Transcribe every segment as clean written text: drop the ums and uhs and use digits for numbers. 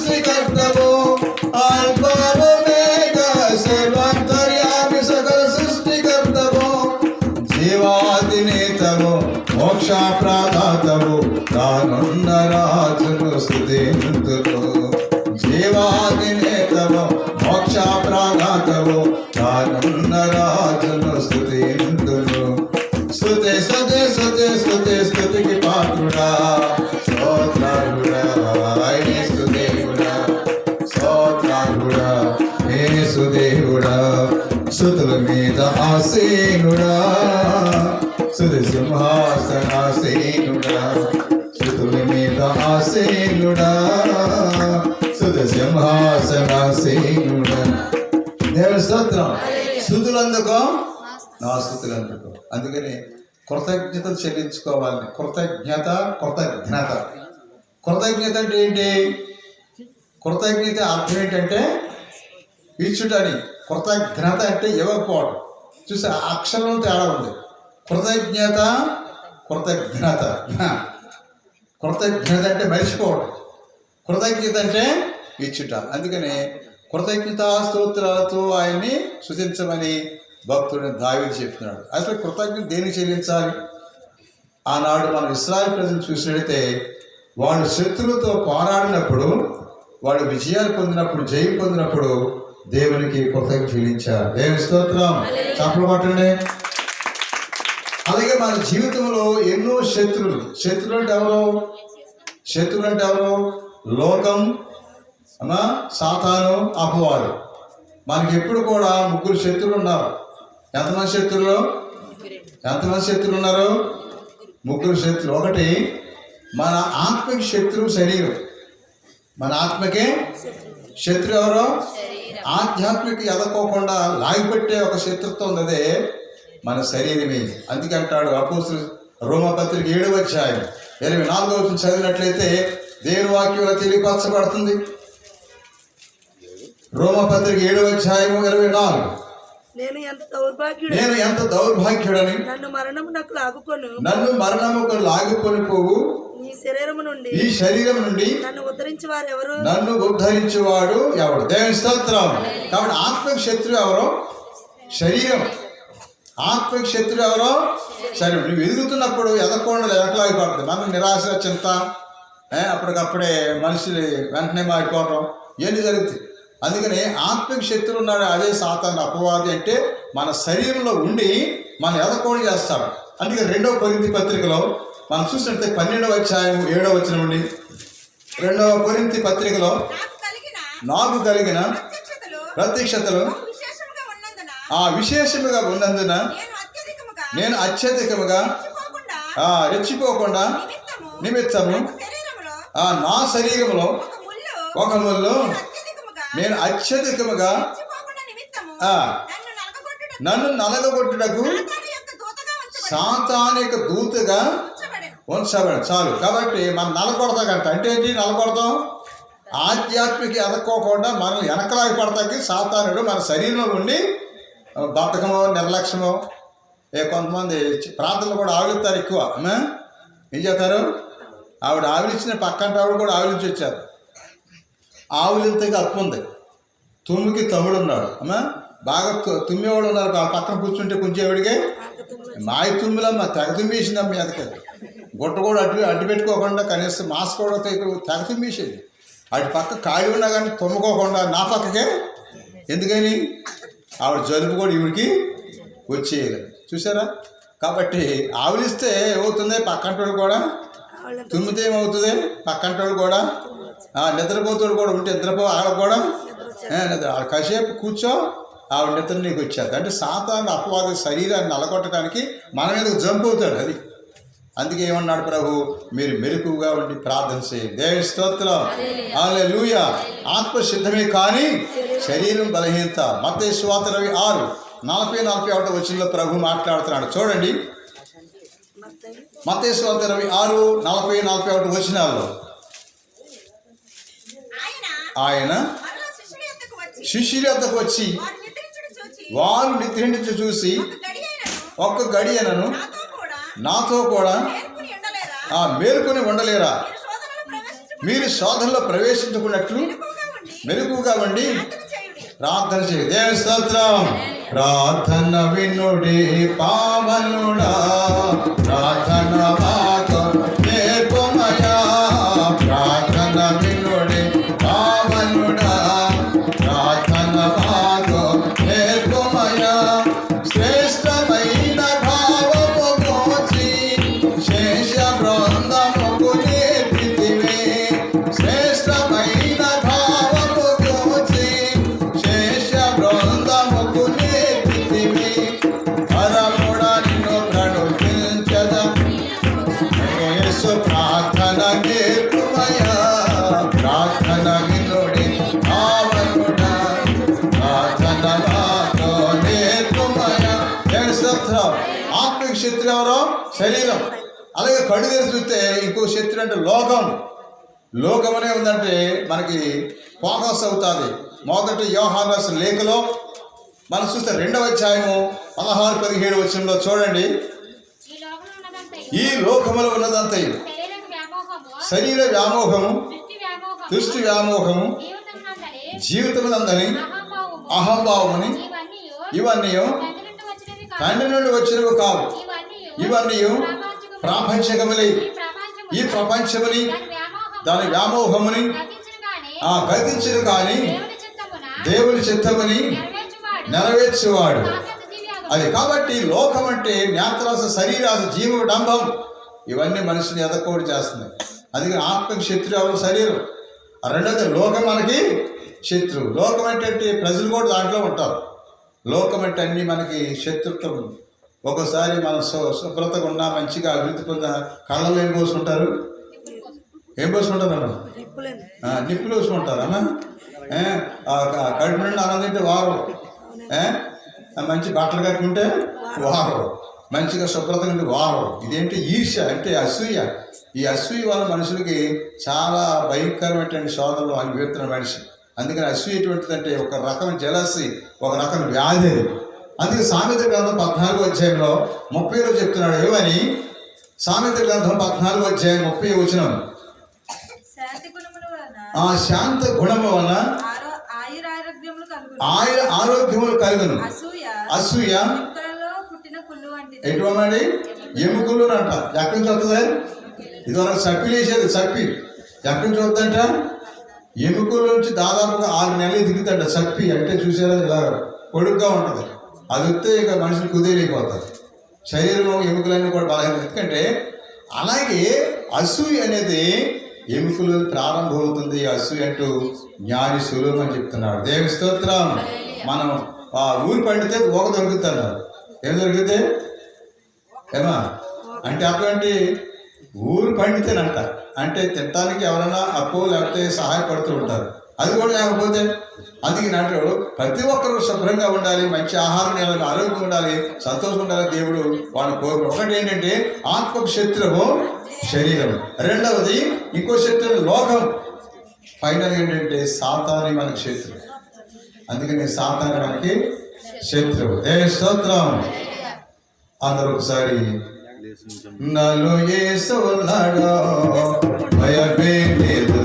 సృష్టికర్తవు అల్పము మేఘ సర్వాంతర్యామి సకల సృష్టికర్తవు జీవాధినేతవు మోక్ష ప్రదాతవు తానున్న రాజును స్తుతింతును జీవాధినేతవు మోక్ష ప్రదాతవు తానున్న రాజును స్తుతింతును స్తుతి స్తుతి స్తుతి స్తుతి స్తుతికి పాత్రుడా స్తోత్రాలుడా యేసుదేవుడా స్తోత్రాలుడా యేసుదేవుడా స్తుతుల మీద ఆసీనుడా స్తుతి సింహాసనాసీనుడా స్తుతుల మీద ఆసీనుడా స్తుతి సింహాసనాసీనుడా దేవుని స్తోత్రం స్తుతులందుకో నా స్తుతులందుకో అందుకని కృతజ్ఞతలు చెల్లించుకోవాలి కృతజ్ఞత అంటే ఏంటి కృతజ్ఞత అర్థం ఏంటంటే ఇచ్చుటని కృతజ్ఞత అంటే ఇవ్వకపోవడం చూసి అక్షరం తేడా ఉంది కృతజ్ఞత అంటే మర్చిపోవడం కృతజ్ఞత అంటే ఇచ్చుట అందుకని కృతజ్ఞత స్తోత్రాలతో ఆయన్ని స్తుతించమని భక్తుడిని దావీదు చెప్తున్నాడు అసలు కృతజ్ఞత దేనికి చెల్లించాలి ఆనాడు మనం ఇశ్రాయేలు ప్రజలు చూసినట్లయితే వాళ్ళు శత్రువులతో పోరాడినప్పుడు వాళ్ళు విజయాలు పొందినప్పుడు జయం పొందినప్పుడు దేవునికి కృతజ్ఞత చెల్లించారు దేవుని స్తోత్రం చప్పట్లు కొట్టండి అలాగే మన జీవితంలో ఎన్నో శత్రువులు అంటే ఎవరు లోకం సాతాను అపవాదు మనకి ఎప్పుడు కూడా ముగ్గురు శత్రువులు ఉన్నారు ఎంతమంది శత్రువులు ఉన్నారు ముగ్గురు శత్రువులు ఒకటి మన ఆత్మకి శత్రువు శరీరం మన ఆత్మకే శత్రువు ఎవరో ఆధ్యాత్మిక ఎదకోకుండా లాగిపెట్టే ఒక శత్రుత్వం ఉన్నదే మన శరీరమే అందుకే అంటాడు అపోస్తలుల రోమపత్రిక 7వ అధ్యాయం 24వ వచనం చదివినట్లయితే దేవుని వాక్యంలో తెలియపరచబడుతుంది రోమపత్రిక 7వ అధ్యాయం 24 నేను ఎంత దౌర్భాగ్యుడని నన్ను మరణముకు లాగుకొని పోవు ఈ శరీరం నుండి నన్ను ఉద్ధరించేవాడు ఎవరు దేవుని స్తోత్రం కాబట్టి ఆత్మకి శత్రువు ఎవరో శరీరం ఆత్మకి శత్రువు ఎవరో శరీరం నువ్వు ఎదుగుతున్నప్పుడు ఎదకుండా ఎదకలాగి పడుతుంది మనం నిరాశ చింత అప్పటికప్పుడే మనుషులు వెంటనే మారిపోవడం ఇవన్నీ జరుగుతాయి అందుకని ఆత్మకి శత్రువు ఉన్నాడు అదే సాతాను అపవాది అంటే మన శరీరంలో ఉండి మన ఎదకోడి చేస్తాడు అందుకే 2వ కొరింథీ పత్రికలో మనం చూసినట్లయితే 12వ అధ్యాయం 7వ వచనం నుండి 2వ కొరింథీ పత్రికలో నాకు కలిగిన ప్రత్యక్షతలు విశేషముగా ఉన్నందున నేను అత్యధికముగా రెచ్చిపోకుండా నిమిత్తము నా శరీరంలో ఒక ముళ్ళు నేను అత్యధికముగా నన్ను నలగొట్టుటకు సాతానిక దూతగా ఉంచబడి చాలు కాబట్టి మనం నలగొడతాకంట అంటే ఏంటి నలగొడతాం ఆధ్యాత్మిక ఎదక్కోకుండా మనం వెనకలాగి పడతాకి సాతానుడు మన శరీరంలో ఉండి బద్ధకమో నిర్లక్ష్యమో కొంతమంది ప్రార్థనలు కూడా ఆవిలిస్తారు ఎక్కువ ఏం చేస్తారు ఆవిడ ఆవిలిచ్చిన పక్కంట ఆవిడ కూడా ఆవిలించి వచ్చారు ఆవులింతకి అప్పు ఉంది తుమ్మికి తమ్ముడు ఉన్నాడు బాగా తుమ్మేవాడు ఉన్నారు పక్కన కూర్చుంటే కొంచెం ఎవడికి మాయ తుమ్మిలమ్మ తెగ తుమ్మేసిందమ్మ మీదకి గుట్ట కూడా అడ్డు పెట్టుకోకుండా కనీసం మాస్క్ కూడా తెగ తుమ్మేసేది అటు పక్క ఖాళీ ఉన్నా కానీ తుమ్మకోకుండా నా పక్కకే ఎందుకని ఆవిడ జలుబు కూడా ఈవిడికి వచ్చేయాలి చూసారా కాబట్టి ఆవులిస్తే ఏమవుతుంది పక్కంటోళ్ళు కూడా తుమ్మితే ఏమవుతుంది పక్కంటోళ్ళు కూడా నిద్రపోతాడు కూడా ఉంటే నిద్రపో ఆడ కూడా కాసేపు కూర్చో ఆవిడ నిద్ర నీకు వచ్చేది అంటే సాతాను అపవాద శరీరాన్ని నలగొట్టడానికి మన మీదకు జంప్ అవుతాడు అది అందుకే ఏమన్నాడు ప్రభు మీరు మెలకువగా ఉండి ప్రార్థన చేయండి దేవుని స్తోత్రం హల్లెలూయా ఆత్మ సిద్ధమే కానీ శరీరం బలహీనత మత్తయి సువార్త 6:40-41 వచనంలో ప్రభు మాట్లాడుతున్నాడు చూడండి మత్తయి సువార్త 6:40-41 వచనాల్లో ఆయన శిష్యుల వద్దకు వచ్చి వారు నిద్రించు చూసి ఒక్క గడియనను నాతో కూడా మేలుకొని ఉండలేరా మీరు శోధనలో ప్రవేశించుకున్నట్లు మెలకుగా ఉండి ప్రార్థన చేయి. దేవుని స్తోత్రం. ప్రార్థన వినుడి పావనుడా, ప్రార్థన మాకు నేర్పుమయా. ప్రార్థన వినుడి పావనుడా, ప్రార్థన మాకు నేర్పుమయా. శ్రేష్టమైన భావము గోచి శేష బృందముకు నేర్పితివే. శ్రేష్టమైన భావము గోచి శేష బృందముకు నేర్పితివే. పరముడా నిన్ను ప్రణుతించద యేసు. ప్రార్థన నేర్పుమయా, ప్రార్థన వినుడి పావనుడా, ప్రార్థన మాకు నేర్పుమయా. ఆత్మిక శత్రు ఎవరో శరీరం. అలాగే కళ్ళు తెరిచి చూస్తే ఇంకో శత్రు అంటే లోకం. లోకం అనే ఉందంటే మనకి ఫోకస్ అవుతుంది. మొదటి యోహాను రాసిన లేఖలో మనం చూస్తే 2వ అధ్యాయము 16-17 వచనంలో చూడండి. ఈ లోకములో ఉన్నదంతయు శరీర వ్యామోహము, దృష్టి వ్యామోహము, జీవితమునందని అహంభావముని ఇవన్నీ తండ్రి నుండి వచ్చినవి కావు. ఇవన్నీ ప్రాపంచకములై ఈ ప్రపంచముని దాని వ్యామోహముని గతించిన కానీ దేవుని చిత్తముని నెరవేర్చేవాడు. అది కాబట్టి లోకం అంటే నేత్రాస, శరీరాస, జీవ డంబం ఇవన్నీ మనిషిని ఎదకోడి చేస్తున్నాయి. అది ఆత్మకి శత్రు ఎవరు? శరీరం. రెండోది లోకం మనకి శత్రువు. లోకం అంటే ప్రజలు కూడా దాంట్లో ఉంటారు. లోకం అంటే అన్నీ మనకి శత్రుత్వం. ఒక్కోసారి మనం శుభ్రతగా ఉన్నా, మంచిగా అభివృద్ధి పొందా, కళ్ళలో ఏం పోసుకుంటారు? ఏం పోసుకుంటారు అన్న? నిప్పులు పోసుకుంటారు అన్న. కడుపు నుండి అన్నం తింటే వారం, మంచి బట్టలు కట్టుకుంటే వారం, మంచిగా శుభ్రతగా ఉంటే వారం. ఇదేంటి? ఈర్ష్య అంటే అసూయ. ఈ అసూయ వల్ల మనుషులకి చాలా భయంకరమైనటువంటి శోధనలు అనుభవిస్తున్న మనిషి. అందుకని అసూయ ఎటువంటిదంటే ఒక రకం జలసి, ఒక రకం వ్యాధి. అందుకే సామెత గ్రంథం 14వ అధ్యాయంలో 30లో చెప్తున్నాడు. ఏమని? సామెత గ్రంథం 14వ అధ్యాయం 30 వచనం. ఆ శాంత గుణము వలన ఆరోగ్యములు కలుగును. అసూయ ఎటువంటి ఎముకలు అంట. ఎక్కడి నుంచి వస్తుంది? ఇదివరకు చప్పి లేచేది. చప్పి ఎక్కడి నుంచి వద్దంట? ఎముకల నుంచి దాదాపుగా 6 నెలలు దిగుతాడు. చప్పి అంటే చూసారా, ఇలా పొడుగ్గా ఉంటుంది. అది వస్తే ఇక మనిషిని కుదేరైపోతుంది. శరీరం ఎముకలన్నీ కూడా బాగా. ఎందుకంటే అలాగే అసూయ అనేది ఎముకలు ప్రారంభమవుతుంది. అసూయ అంటూ జ్ఞాని సులువు అని చెప్తున్నాడు. దేవుని స్తోత్రం. మనం ఊరు పండితే ఒక దొరుకుతాడు. ఏం దొరికితే ఏమా అంటే అటువంటి ఊరు పండితేనంట. అంటే తినటానికి ఎవరైనా అప్పు లేకపోతే సహాయపడుతూ ఉంటారు. అది కూడా లేకపోతే అందుకే నాటు ప్రతి ఒక్కరూ శుభ్రంగా ఉండాలి, మంచి ఆహారం తినాలి, ఆరోగ్యం ఉండాలి, సంతోషం ఉండాలి. దేవుడు వాళ్ళని కోరు. ఒకటి ఏంటంటే ఆత్మకు శత్రువు శరీరం. రెండవది ఇంకో శత్రువు లోకం. ఫైనల్ ఏంటంటే సాతానే మనకి శత్రువు. అందుకని సాతానే మనకి శత్రువు. స్తోత్రం. అందరూ ఒకసారి నాలో యేసు ఉన్నాడు, భయమే లేదు,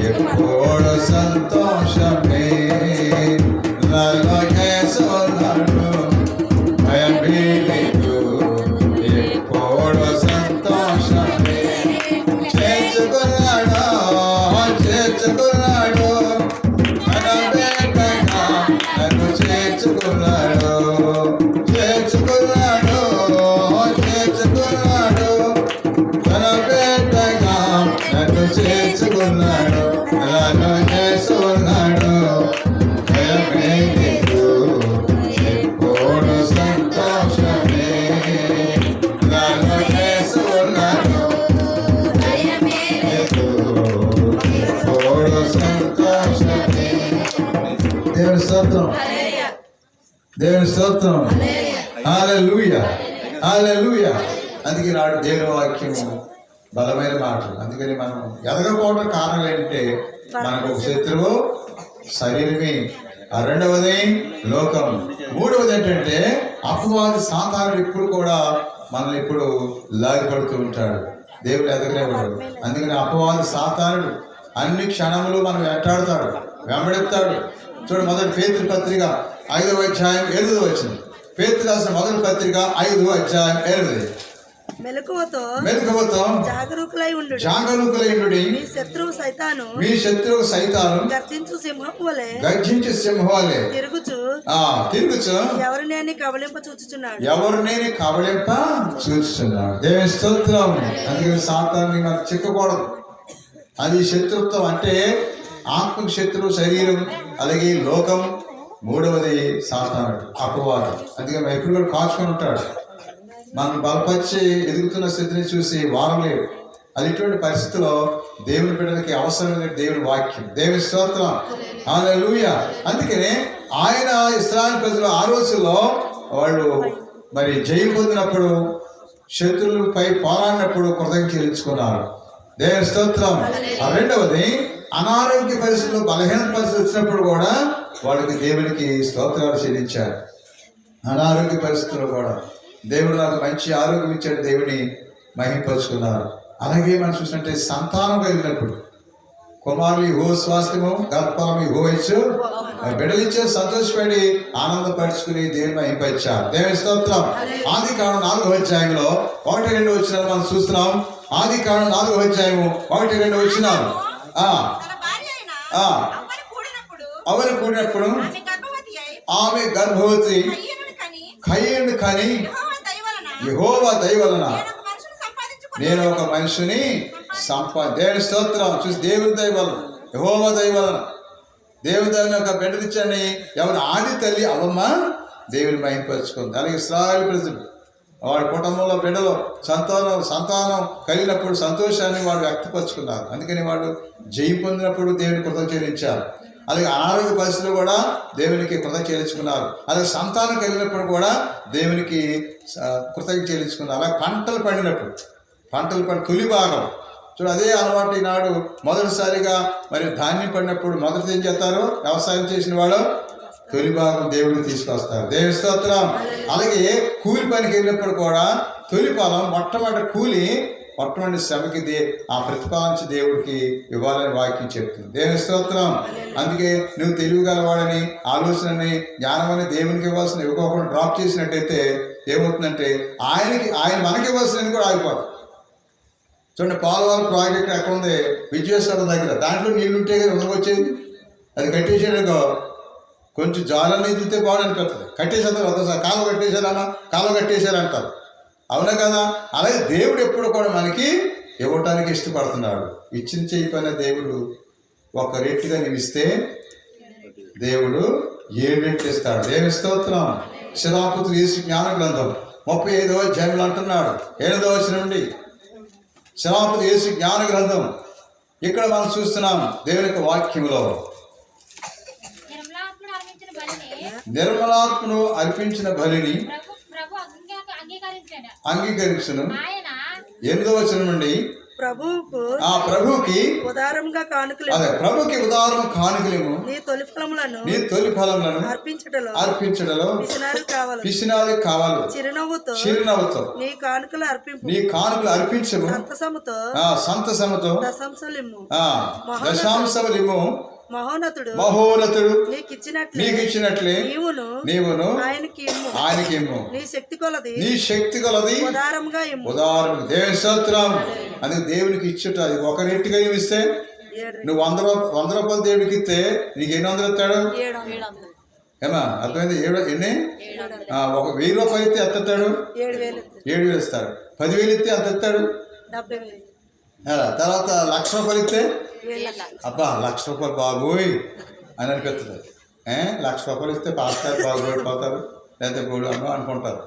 ఎప్పుడు సంతోషమే. నాలో యేసు ఉన్నాడు, భయమే లేదు, ఎప్పుడు సంతోషమే. చేర్చుకున్నాడు, చేర్చుకున్నాడు, మన బేటగా నన్ను చేర్చుకున్నాడు, చేర్చుకున్నాడు, చేర్చుకున్నాడు, తన బేటగా నన్ను చేర్చుకున్నాడు. నన్ను చేసుకున్నాడు, భయమే లేదు, ఎప్పుడు సంతోషమే. నన్ను చేసుకున్నాడు, భయమే లేదు, ఎప్పుడు సంతోషమే. దేవుని స్తోత్రం, దేవుని స్తోత్రం. హల్లెలూయా, హల్లెలూయా. అందుకే నాడు దేవుని వాక్యము బలమైన మాటలు. అందుకని మనం ఎదగకపోవడం కారణం ఏంటంటే మనకు ఒక శత్రువు శరీరమే, రెండవది లోకం, మూడవది ఏంటంటే అపవాది సాతానుడు ఇప్పుడు కూడా మనల్ని ఇప్పుడు లాగిపడుతూ ఉంటాడు. దేవుడు ఎదగలేవాడు. అందుకని అపవాది సాతానుడు అన్ని క్షణములు మనం వెంటాడుతాడు, వెంబడెత్తాడు. చూడు, మొదటి పేతురు పత్రిక 5వ అధ్యాయం 8వ వచనం. పేతురు రాసిన మొదటి పత్రిక 5వ అధ్యాయం 8. మెలకువతో జాగరూకులై ఉండుడి. మీ శత్రువు సైతాను గర్జించు సింహం వలె తిరుగుచు ఎవరినేని కబళింప చూచుచున్నాడు. దేవుని స్తోత్రం. అందుకని సాతాన్ని మనం చిక్కకూడదు. అది శత్రుత్వం అంటే ఆత్మకు శత్రువు శరీరం, అలాగే లోకం. మూడవది సాతానుడు, అపవాదం. అందుకని మనం ఎప్పుడు కూడా కాచుకొని ఉంటాడు. మనం బలపరిచి ఎదుగుతున్న స్థితిని చూసి వారం లేడు. అది ఇటువంటి పరిస్థితిలో దేవుని బిడ్డలకి అవసరమైన దేవుని వాక్యం. దేవుని స్తోత్రం, హల్లెలూయా. అందుకనే ఆయన ఇశ్రాయేలు ప్రజలు ఆ రోజుల్లో వాళ్ళు మరి జయం పొందినప్పుడు, శత్రువులపై పోరాడినప్పుడు కృతజ్ఞత చెల్లించుకున్నారు. దేవుని స్తోత్రం. రెండవది, అనారోగ్య పరిస్థితులు, బలహీన పరిస్థితులు వచ్చినప్పుడు కూడా వాళ్ళకి దేవునికి స్తోత్రాలు చెల్లించారు. అనారోగ్య పరిస్థితుల్లో కూడా దేవుడు నాకు మంచి ఆరోగ్యం ఇచ్చాడు, దేవుని మహింపరుచుకున్నారు. అలాగే మనం చూసినట్టే సంతానం కలిగినప్పుడు కుమారులు హో స్వాస్థ్యము గర్భఫలము హో ఇచ్చు బిడ్డలిచ్చే సంతోషపడి ఆనందపరుచుకుని దేవుని మహింపరిచారు. దేవుని స్తోత్రం. ఆదికాండం 4వ అధ్యాయంలో 1-2 వచనాలు మనం చూస్తున్నాం. ఆదికాండం 4వ అధ్యాయము 1-2 వచనాలు. అవరు కూడినప్పుడు ఆమె గర్భవతి కయీను కని యెహోవా దయ వలన నేను ఒక మనిషిని దేవుని స్తోత్రం. చూసి దేవుని దయ వలన, యెహోవా దయ వలన, దేవుని దయ ఒక బిడ్డనిచ్చని ఎవరు ఆది తల్లి అవమ్మ దేవుని మహింపరుచుకుంది. అలాగే ఇశ్రాయేలు ప్రజలు వాడి కుటుంబంలో బిడ్డలు సంతానం కలిగినప్పుడు సంతోషాన్ని వాడు వ్యక్తపరుచుకున్నారు. అందుకని వాళ్ళు జయం పొందినప్పుడు దేవుని కృతజ్ఞత చెల్లించారు. అలాగే అనారోగ్య పరిస్థితులు కూడా దేవునికి కృతజ్ఞత చెల్లించుకున్నారు. అలాగే సంతానం కలిగినప్పుడు కూడా దేవునికి కృతజ్ఞత చెల్లించుకున్నారు. అలాగే పంటలు పండినప్పుడు తొలి భాగం చూడు, అదే అలవాటు ఈనాడు మొదటిసారిగా మరి ధాన్యం పడినప్పుడు మొదటి ఏం చేస్తారు? వ్యవసాయం చేసిన వాళ్ళు తొలి భాగం దేవుడికి తీసుకొస్తారు. దేవుని స్తోత్రం. అలాగే కూలి పనికి వెళ్ళినప్పుడు కూడా తొలి ఫలం మొట్టమొదటి కూలి మొట్టమొదటి శ్రమకి ఆ ప్రతిఫలాంచి దేవుడికి ఇవ్వాలని వాక్యం చెప్తుంది. దేవుని స్తోత్రం. అందుకే నువ్వు తెలివిగలవాడని, ఆలోచనని, జ్ఞానమని దేవునికి ఇవ్వాల్సిన ఇవ్వకుండా డ్రాప్ చేసినట్టయితే ఏమవుతుందంటే ఆయన మనకి ఇవ్వాల్సినవి కూడా ఆగిపోతుంది. చూడండి, పాలవాళ్ళ ప్రాజెక్ట్ ఎక్కడ ఉంది? విజయేశ్వరం దగ్గర. దాంట్లో నీళ్ళుంటే కదా వచ్చేది. అది కట్టేసాడుకో కొంచెం జాలన్నీ ఎదిగితే బాగుంది అనిపిస్తుంది. కట్టేసేస్తారు ఒకసారి, కాలువ కట్టేశారంటారు. అవునా కదా? అలాగే దేవుడు ఎప్పుడు కూడా మనకి ఇవ్వటానికి ఇష్టపడుతున్నాడు. ఇచ్చిన చేయకపోయిన దేవుడు ఒక రెట్టుగా నీవిస్తే దేవుడు 7 రెట్లు ఇస్తాడు. దేవుని స్తోత్రం. శిలాపుత్రులు యేసు జ్ఞాన గ్రంథం 35వ అధ్యాయంలో అంటున్నాడు 8వ వచనం నుండి. శిలాపుత్రులు యేసు జ్ఞాన గ్రంథం ఇక్కడ మనం చూస్తున్నాం దేవుని యొక్క వాక్యంలో నిర్మలాత్మను అర్పించిన బలిని అంగీకరించును. 8వ వచనం నుండి ప్రభువుకి ఉదారముగా కానుకలేము నీ తొలి ఫలములను అర్పించడలో పిసినాలు కావాలి. చిరునవ్వుతో నీ కానుకలు అర్పించము. సంతసముతో దశాంశములిమ్ము. మహోన్నతుడు నీకిచ్చినట్లే నీవును ఆయనకి ఇమ్ము. నీ శక్తి కొలది ఉదారముగా. దేవుని స్తోత్రం. అందుకే దేవునికి ఇచ్చుట ఒక రెట్టుగా ఇస్తే నువ్వు 100 రూపాయలు దేవుడికి ఇస్తే నీకు ఎన్ని వందలు ఇస్తాడు? ఏమా అర్థమైంది? ఎన్ని? ఒక 1000 రూపాయలు ఇస్తే ఎంత ఇస్తాడు? 7,000 ఇస్తాడు. 10,000 ఇస్తే ఎంత ఇస్తాడు? తర్వాత 1,00,000 రూపాయలు ఇస్తే అబ్బా 1,00,000 రూపాయలు బాబోయ్ అని అనిపిస్తుంది. 1,00,000 రూపాయలు ఇస్తే పాస్టర్ బాగుపడిపోతారు, లేకపోతే గోడు అమ్మ అనుకుంటారు.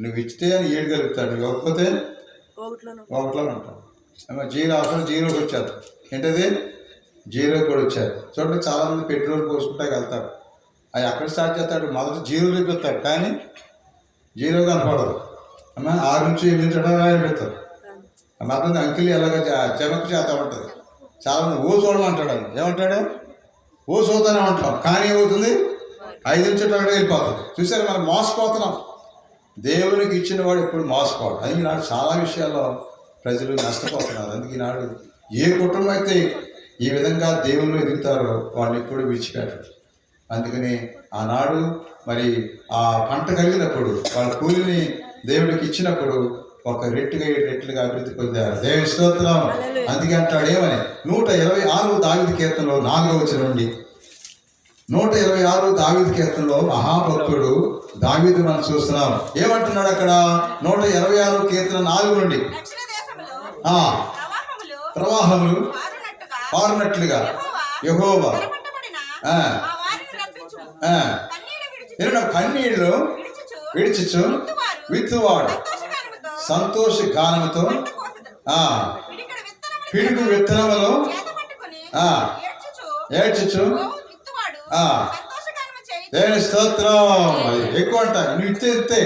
నువ్వు ఇచ్చితే అని 7 కలుపుతాడు, ఇవ్వకపోతే 1లో ఉంటావు. జీరో అవసరం 0కి వచ్చారు. ఏంటది? 0 కూడా వచ్చారు. చూడండి, చాలామంది పెట్రోల్ పోసుకుంటాకి వెళ్తారు. అది ఎక్కడ స్టార్ట్ చేస్తాడు? మొదటి 0 చూపిస్తాడు, కానీ 0 కనపడదు. 6 నుంచి 8 నుంచి అనిపిస్తారు. మొత్తం అంకిల్ ఎలాగ చెమకు చేత ఉంటుంది. చాలామంది ఓ చూడమంటాడు. ఆయన ఏమంటాడు? ఓ చూద్దానే ఉంటాం, కానీ ఏమవుతుంది? 5 నుంచి అక్కడ వెళ్ళిపోతుంది. చూసారు, మనం మోసపోతున్నాం. దేవునికి ఇచ్చిన వాడు ఎప్పుడు మోసపోడు. అది నాడు చాలా విషయాల్లో ప్రజలు నష్టపోతున్నారు. అందుకే ఈనాడు ఏ కుటుంబం అయితే ఈ విధంగా దేవుళ్ళు ఎదుగుతారో వాళ్ళు ఎప్పుడు విడిచిపెట్టరు. అందుకని ఆనాడు మరి ఆ పంట కలిగినప్పుడు వాళ్ళ కూలిని దేవుడికి ఇచ్చినప్పుడు ఒక రెట్టుగా 7 రెట్లుగా అభివృద్ధి పొందారు. దేవుని స్తోత్రం. అందుకే అంటాడు ఏమని 126 దావీదు కీర్తనలో 4వ వచనం నుండి 126 దావీదు కీర్తనలో మహాభక్తుడు దావీదు మనం చూస్తున్నాం. ఏమంటున్నాడు అక్కడ 126 కీర్తన 4 నుండి ప్రవాహములు పారునట్లుగా యెహోవా కన్నీళ్లు విడిచిచు విత్తువాడు సంతోష గానముతో పిడుగు విత్తనములు ఏడ్చుచు దేవుని స్తోత్రం. ఎక్కువ అంట నువ్వు ఇస్తే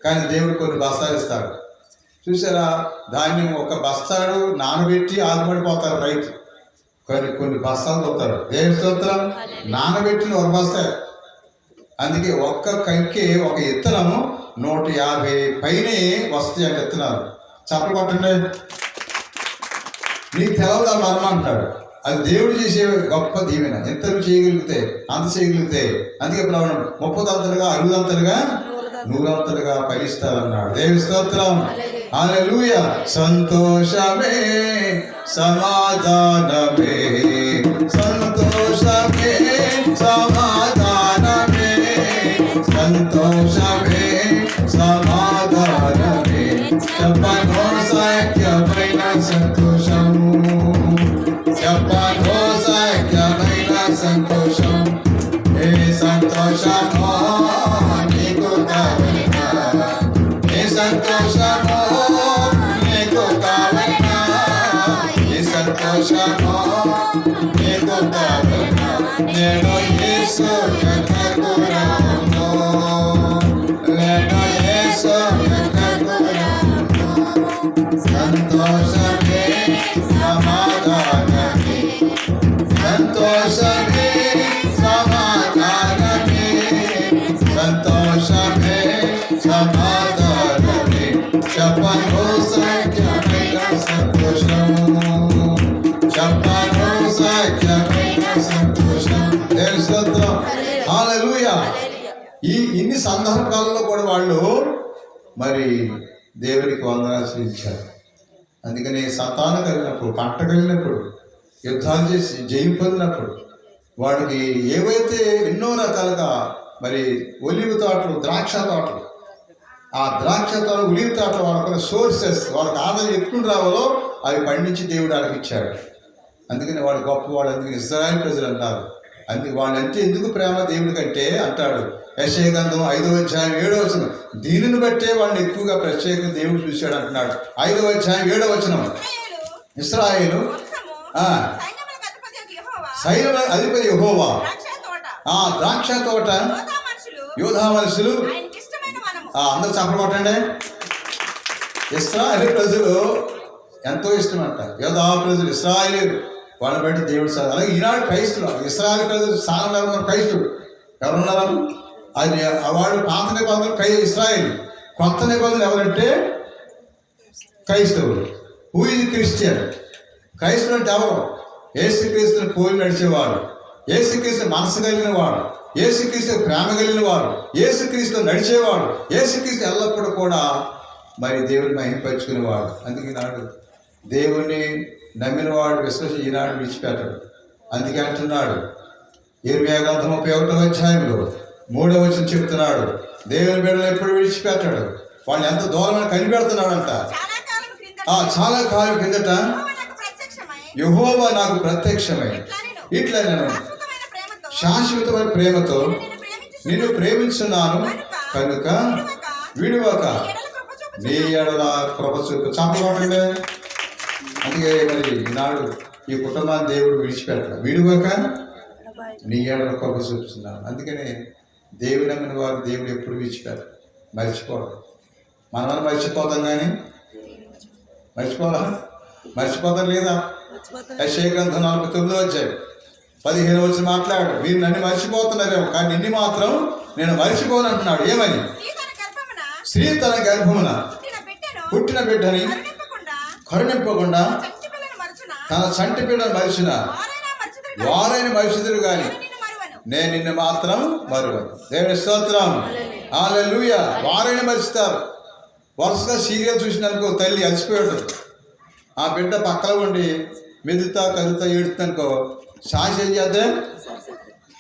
కానీ దేవుడు కొన్ని బస్తాలు ఇస్తాడు. చూసారా, ధాన్యం ఒక బస్తాడు నానబెట్టి ఆదుపడిపోతారు రైతు. కొన్ని బస్తాలు పోతారు. దేవుని స్తోత్రం. నానబెట్టిన ఒక బస్తా. అందుకే ఒక్క కంకి ఒక విత్తనము 150 పైనే వస్తాయి అంటే విత్తనాలు. చప్పలు కొట్టండి. నీకు తెలవదా మర్మ అంటాడు. అది దేవుడు చేసే గొప్ప దీవెన. ఎంత నువ్వు చేయగలిగితే అంత చేయగలిగితే. అందుకే ఇప్పుడు 30 అంతలుగా 60 అంతలుగా 100 అంతలుగా ఫలిస్తారన్నాడు. దేవుని స్తోత్రం. హల్లెలూయా. సంతోషమే సమాధానమే సంతోషమే సమాధానమే సంతోషమే సమాధానమే చెప్పనో సఖ్యమైన సంతోషము చెప్పనో సఖ్యమైన సంతోషం. ఏ సంతోషమో నీకు కావలినా ఏ సంతోషమో నీకు కావలినా ఏ సంతోషమో నీకు కావలినా నేను యేసు యొక్కకు రాను నేను యేసు యొక్కకు రాను. సంతోషమే సమాధానమే సంతోషమే సమాధానమే సంతోషమే సమాధానమే చెప్పను సఖ్యమైన సంతోషము చెప్పను సఖ్యమైన సంతోషం. దేవుని స్తోత్రం. హల్లెలూయా. ఇన్ని సందర్భాలలో కూడా వాళ్ళు మరి దేవునికి వందనాలు చెల్లించారు. అందుకని సంతానం కలిగినప్పుడు పంట కలిగినప్పుడు యుద్ధాలు చేసి జయం పొందినప్పుడు వాడికి ఏవైతే ఎన్నో రకాలుగా మరి ఒలివ తోటలు ద్రాక్ష తోటలు ఆ ద్రాక్ష తోట ఒలివ తోటలు వాళ్ళకున్న సోర్సెస్ వాళ్ళకి ఆదాయం ఎప్పుడు రావాలో అవి పండించి దేవుడు వాళ్ళకి ఇచ్చాడు. అందుకని వాడు గొప్పవాడు. అందుకని ఇశ్రాయేలు ప్రజలు అన్నారు. అందుకే వాళ్ళంటే ఎందుకు ప్రేమ దేవుడికి అంటే అంటాడు యెషయా గ్రంథం 5వ అధ్యాయం 7వ వచనం. దీనిని బట్టే వాళ్ళని ఎక్కువగా ప్రత్యేకంగా దేవుడు చూశాడు అంటున్నాడు. 5వ అధ్యాయం 7వ వచనం. ఇశ్రాయేలు సైన్యముల అధిపతి యెహోవా ఆ ద్రాక్ష తోట యోధా మనుషులు అందరూ చంపబట్టండి. ఇశ్రాయేలు ప్రజలు ఎంతో ఇష్టం అంట. యోధా ప్రజలు ఇశ్రాయేలు వాళ్ళని బట్టి దేవుడు సార్. అలాగే ఈనాడు క్రైస్తులు ఇశ్రాయేలు ప్రజలు స్థానంలో క్రైస్తుడు ఎవరున్నారు? అది వాడు పాత నిబంధనలు ఇశ్రాయేలు, కొత్త నిబంధనలు ఎవరంటే క్రైస్తవులు. Who is Christian? క్రైస్తవులు అంటే ఎవరు? యేసుక్రీస్తుని పోలి నడిచేవాడు, యేసుక్రీస్తు మనసు కలిగిన వాడు, యేసుక్రీస్తు ప్రేమ కలిగిన వాడు, యేసుక్రీస్తు నడిచేవాడు, యేసుక్రీస్తు ఎల్లప్పుడూ కూడా మరి దేవుని మహింపరుచుకునేవాడు. అందుకే నాడు దేవుణ్ణి నమ్మినవాడు విశ్వసి ఈనాడు విడిచిపెట్టాడు. అందుకే అంటున్నాడు ఇర్మియా గ్రంథం 31వ అధ్యాయంలో 3వ వచనం చెప్తున్నాడు దేవుని బిడ్డలు ఎప్పుడు విడిచిపెట్టాడు. వాళ్ళు ఎంత దూరమైన కనిపెడుతున్నాడంట. చాలా కాలం కిందట యెహోవా నాకు ప్రత్యక్షమై ఇట్లా నేను శాశ్వతమైన ప్రేమతో నిన్ను ప్రేమించున్నాను కనుక విడువక నీ ఎడల కృప చూపు. చంపబడండి. అందుకే మరి ఈనాడు ఈ కుటుంబాన్ని దేవుడు విడిచిపెట్టాడు. విడువక నీ ఎడల కృప చూపుతున్నాను. అందుకనే దేవుడు నమ్మిన వారు దేవుడు ఎప్పుడు విడిచిపెట్టాడు. మర్చిపోవడం మనమని మర్చిపోతాం కానీ మర్చిపోదా? మర్చిపోతాం లేదా? యెషయా గ్రంథం 49వ అధ్యాయం 15వ వచనం మాట్లాడు. మీరు నన్ను మర్చిపోతున్నారేమో కానీ నిన్ను మాత్రం నేను మర్చిపోను అంటున్నాడు. ఏమని? స్త్రీ తన గర్భమున పుట్టిన బిడ్డని కరుణింపకుండా చంటి పిల్లను మరచునా తన చంటి పిల్లలు మరిచిన వారైనా మరచుదురు వారైన మరిచిదురు కానీ నిన్ను మరువను నేను నిన్ను మాత్రం మరువను. దేవుని స్తోత్రం. హల్లెలూయా. వారైన మరుస్తారు. వరుసగా సీరియల్ చూసిననుకో తల్లి అలసిపోయి ఉంటుంది. ఆ బిడ్డ పక్కన ఉండి మెదుతా కదుతా ఏడుతుందనుకో సాసి ఏం చేద్దే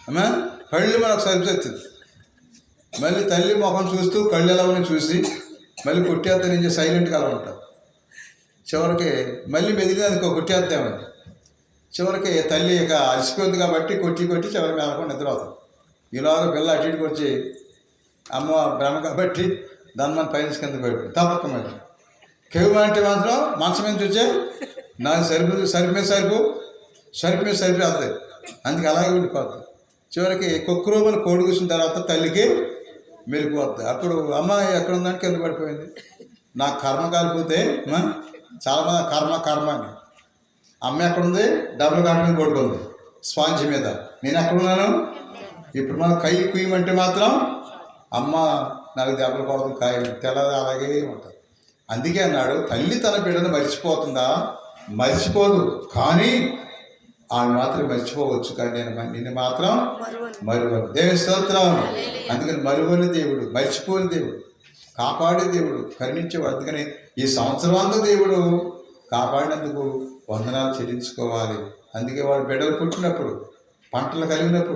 అమ్మా కళ్ళు మనకు సరిపోతుంది. మళ్ళీ తల్లి ముఖం చూస్తూ కళ్ళు ఎలా ఉన్నాయి చూసి మళ్ళీ కొట్టేద్దా నుంచి సైలెంట్గా అలా ఉంటారు. చివరికి మళ్ళీ మెదిలిందనుకో కొట్టేద్దామని చివరికి తల్లి ఇక అలసిపోయింది కాబట్టి కొట్టి కొట్టి చివరికి మేలకుండా నిద్ర అవుతుంది. ఈలోగా పిల్ల అటు ఇటుకు వచ్చి అమ్మ భ్రమ కాబట్టి దాని మన పైన కింద పడిపోయి తప్పక మరి కేవు అంటే మాత్రం మంచం మీద చూచే నాకు సరిపోతుంది. అందుకే అలాగే ఉండిపోతుంది. చివరికి కుక్కరోమని కోడి కూర్చున్న తర్వాత తల్లికి మెలిపోతుంది. అప్పుడు అమ్మ ఎక్కడ ఉందని కింద పడిపోయింది. నాకు కర్మ కాలిపోతే చాలామంది కర్మ అని అమ్మ ఎక్కడుంది డబ్బులు కాటని కొడుకుంది స్పాంజ్ మీద. నేను ఎక్కడున్నాను ఇప్పుడు మన కై కుయ్యమంటే మాత్రం అమ్మ నాకు దెబ్బలు కొడదు కాయ తెల్లది అలాగే ఉంటుంది. అందుకే అన్నాడు తల్లి తన బిడ్డను మర్చిపోతుందా? మర్చిపోదు, కానీ ఆమె మాత్రం మర్చిపోవచ్చు, కానీ నేను నిన్ను మాత్రం మరువను. దేవుని స్తోత్రం. అందుకని మరువని దేవుడు, మర్చిపోని దేవుడు, కాపాడే దేవుడు, కరుణించేవాడు. అందుకని ఈ సంవత్సరం అంతా దేవుడు కాపాడినందుకు వందనాలు చెల్లించుకోవాలి. అందుకే వాడు బిడ్డలు పుట్టినప్పుడు పంటలు కలిగినప్పుడు